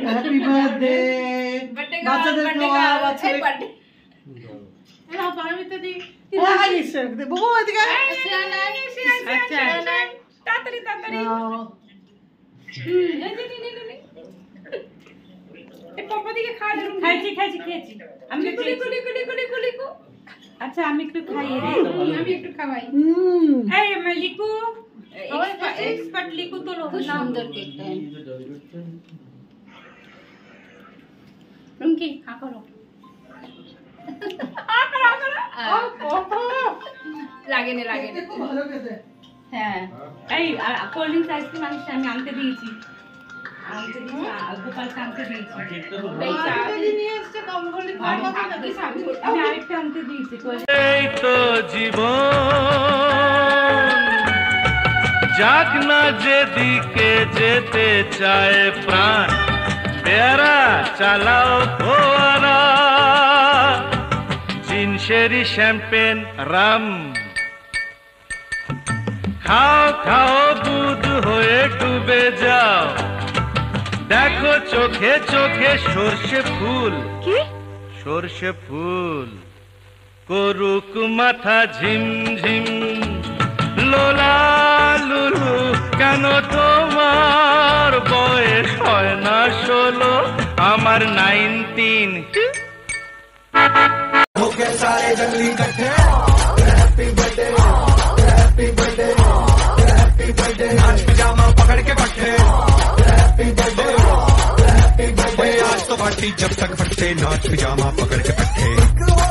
happy birthday বাচ্চাদের খাওয়া বাচ্চাদের পারমিতা দি বাবু এদিকে আচ্ছা তাড়াতাড়ি তাড়াতাড়ি এই পাপা দিকে খা দে খাইছি আমি গুলি গুলি গুলি গুলি গুলি কো আচ্ছা আমি একটু খাইয়ে দিই আমি একটু খাওয়াই এই আমি লিকু এক্সপার্ট লিকু তো সুন্দর কেকটা রুমকি খা করো লাগে না ভালো খেতে হ্যাঁ এই কোল্ড ড্রিঙ্কস আইসক্রিম আমি আনতে দিয়েছি গোপালকে আনতে দিয়েছি আমি আরেকটা আনতে দিয়েছি এই তো জীবন যাক না যেদিকে যেতে চায় প্রাণ পেয়ারা চালাও ফোয়ারা জিনশেরি শ্যাম্পেন রাম খাও খাও বুধ হয়ে ডুবে যাও দেখো চোখে চোখে সর্ষে ফুল কি সর্ষে ফুল করুক মাথা ঝিমঝিম লোলা লুলু কেন তোমার বয়স হয় না 16 আমার 19 सारे जंगली इकट्ठे happy birthday happy birthday happy birthday नाच पिजामा पकड़ के पट्टे हैप्पी बर्थडे आज तो पार्टी जब तक फटते नाच पिजामा पकड़ के पट्टे